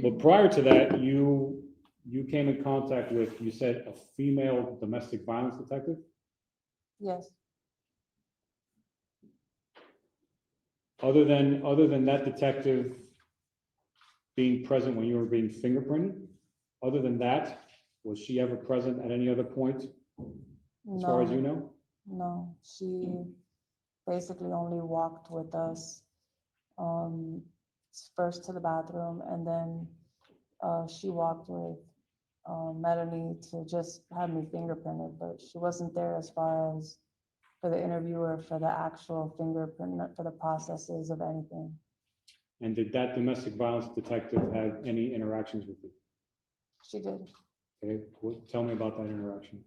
But prior to that, you came in contact with, you said, a female domestic violence detective? yes. Other than that detective being present when you were being fingerprinted, other than that, was she ever present at any other point, as far as you know? No, she basically only walked with us, first to the bathroom, and then she walked with Melanie to just have me fingerprinted, but she wasn't there as far as for the interviewer, for the actual fingerprint, for the processes of anything. And did that domestic violence detective have any interactions with you? She did. Okay, tell me about that interaction.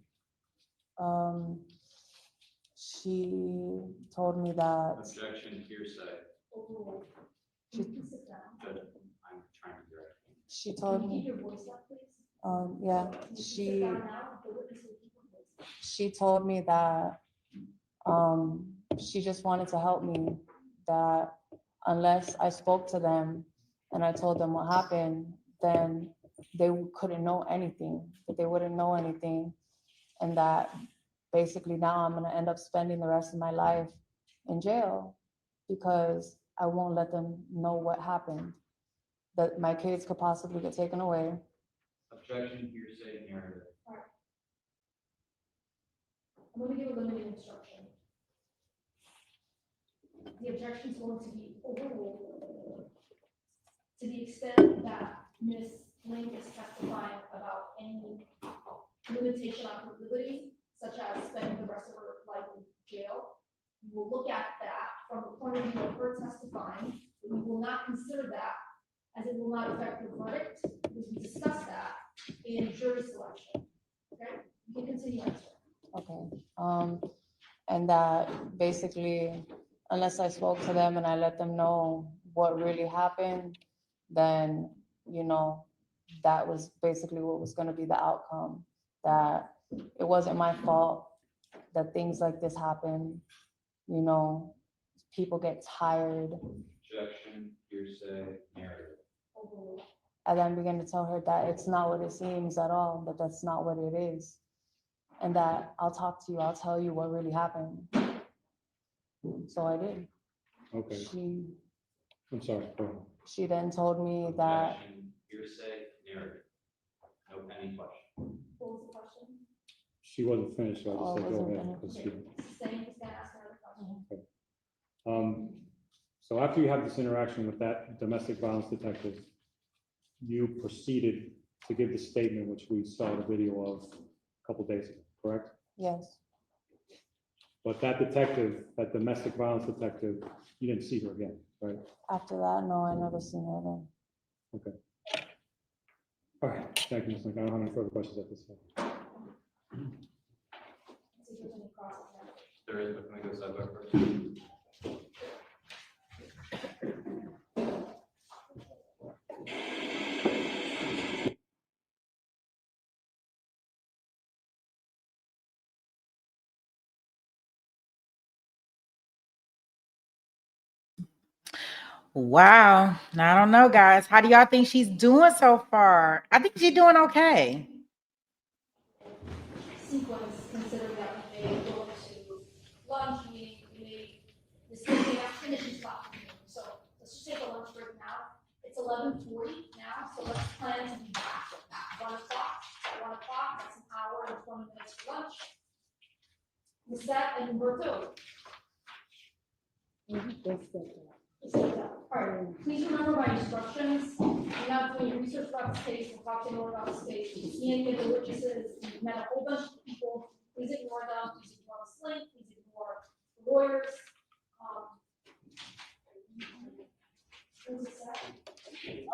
She told me that Objection, hearsay. Overruled. She- You can sit down. Judge, I'm trying to direct. she Can told you me, keep your voice up, please? yeah, You can sit she down now, the witness will keep her voice up. she told me that she just wanted to help me, that unless I spoke to them and I told them what happened, then they couldn't know anything, that they wouldn't know anything, and that basically now I'm gonna end up spending the rest of my life in jail because I won't let them know what happened, that my kids could possibly get taken away. Objection, hearsay, narrative. I'm going to give a limited instruction. The objection is going to be overruled to the extent that Ms. Link is testifying about any limitation on her liberty, such as spending the rest of her life in jail. We will look at that from the point of view of her testifying. We will not consider that as it will not affect the verdict, because we discussed that in jury selection. Okay, you can continue answering. Okay, and that basically, unless I spoke to them and I let them know what really happened, then, that was basically what was gonna be the outcome, that it wasn't my fault that things like this happen, people get tired. Objection, hearsay, narrative. Overruled. And then begin to tell her that it's not what it seems at all, that that's not what it is. And that I'll talk to you, I'll tell you what really happened. So I did. Okay, She I'm sorry, go ahead. She then told me that Objection, hearsay, narrative. No any question. What was the question? She wasn't finished, so I Oh, just said, go wasn't ahead. finished. 'cause Okay, saying he's gonna ask another question. So after you have this interaction with that domestic violence detective, you proceeded to give the statement, which we saw the video of a couple days ago, correct? yes, But that detective, that domestic violence detective, you didn't see her again, right? after that, no, I never seen her then. All right, thank you, Ms. Link. I don't have any further questions at this time. See if there's any crosses there. There is, but can we go sidebar first? Wow. I don't know, guys. How do y'all think she's doing so far? I think she's doing okay. Sequence, considering that we may go to lunch, we may, this may not finish this last meeting, so let's just take a lunch break now. It's 11:40 now, so let's plan to be back at 1 o'clock. At 1 o'clock, that's an hour and 20 minutes for lunch. Lisette and Humberto. All right, please remember my instructions. You're not doing your research about the case, we're talking more about the case. You see any of the witnesses, you've met a whole bunch of people, please ignore them, please ignore the slink, please ignore the lawyers. Who's this at?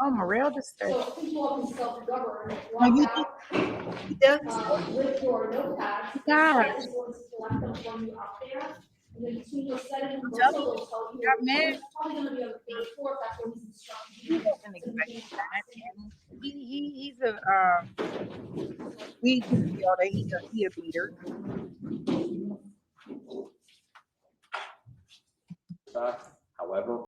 Oh, Morel just said So if you all can self-govern, No, you walk out, he does. with your notepads. God. Lisette is going to collect them from you out there. And then between Lisette and I'm Humberto, telling they'll tell you. got mad. It's probably gonna be on the third floor, if that's what he's instructing He you. doesn't expect that. And he's a we can feel that he a beater. However,